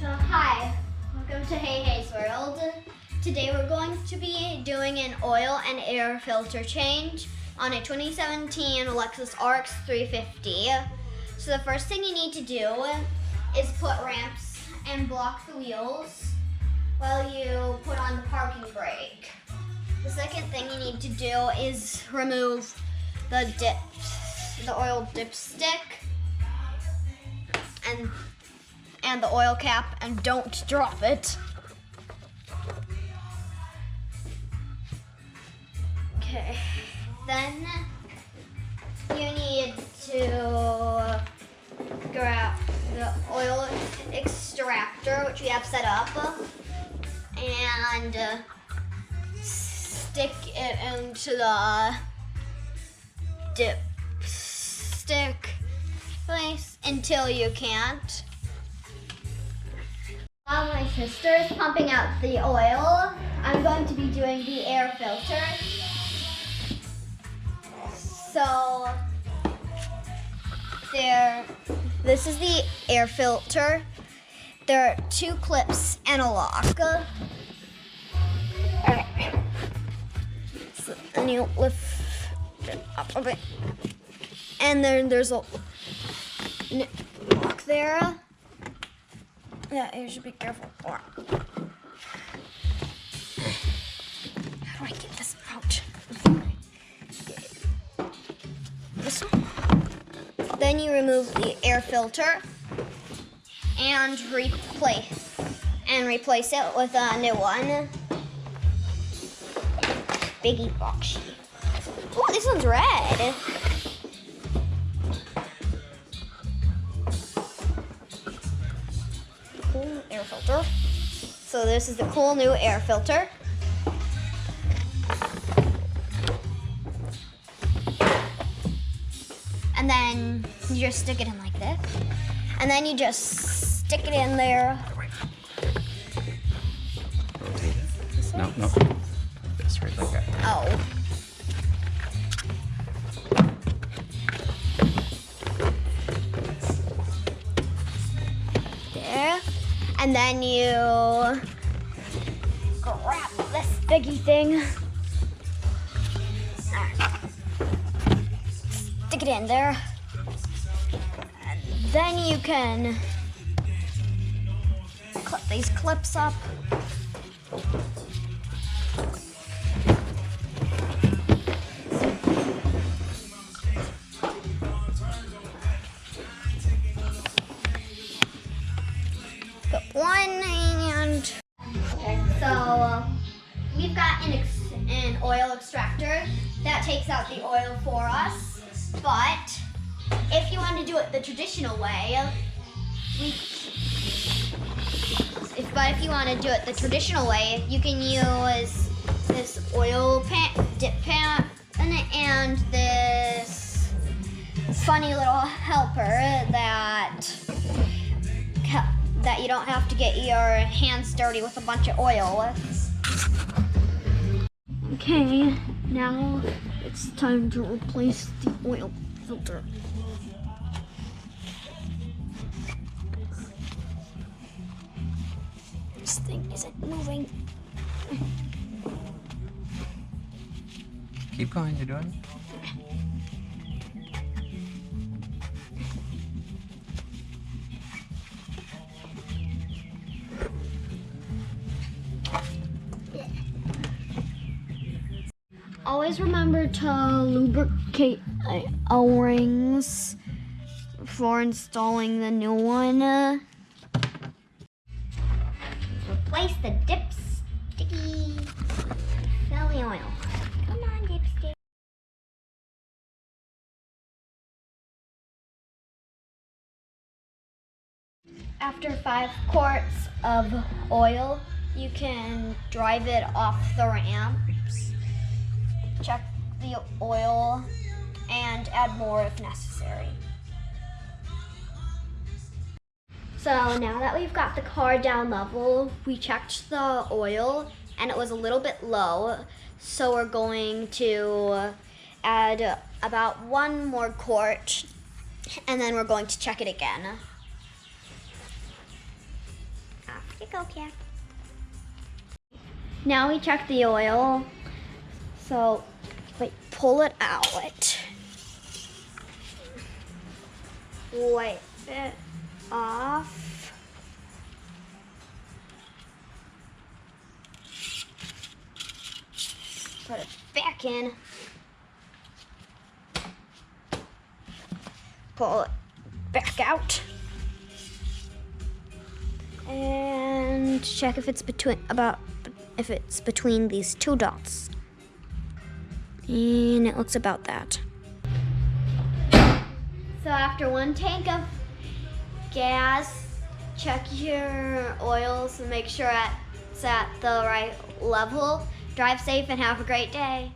So hi, welcome to Hailey's World. Today we're going to be doing an oil and air filter change on a 2017 Lexus RX350. So the first thing you need to do is put ramps and block the wheels while you put on the parking brake. The second thing you need to do is remove the oil dipstick and the oil cap, and don't drop it. Okay, then you need to grab the oil extractor, which we have set up, and stick it into the dipstick place until you can't. While my sister is pumping out the oil, I'm going to be doing the air filter. So this is the air filter. There are two clips and a lock. Alright. So, and you lift it up a bit. And then there's a lock there. Yeah, you should be careful for. How do I get this out? This one. Then you remove the air filter and replace it with a new one. Biggie box. Oh, this one's red. Cool air filter. So this is the cool new air filter. And then you just stick it in like this. And then you just stick it in there. Rotate it. No. This right like that. Oh. And then you grab this biggie thing, stick it in there, and then you can clip these clips up. So we've got an oil extractor that takes out the oil for us. But if you want to do it the traditional way, you can use this oil dip pan and this funny little helper that you don't have to get your hands dirty with a bunch of oil with. Okay, now it's time to replace the oil filter. This thing isn't moving. Keep going, you're doing it. Always remember to lubricate O-rings before installing the new one. Replace the dipsticky. Fill the oil. Come on, dipstick. After 5 quarts of oil, you can drive it off the ramps. Check the oil and add more if necessary. So now that we've got the car down level, we checked the oil and it was a little bit low. So we're going to add about 1 more quart and then we're going to check it again. Here you go, cat. Now we check the oil. So, wait, pull it out. Wipe it off. Put it back in. Pull it back out. And check if it's between these two dots. And it looks about that. So after one tank of gas, check your oils and make sure it's at the right level. Drive safe and have a great day.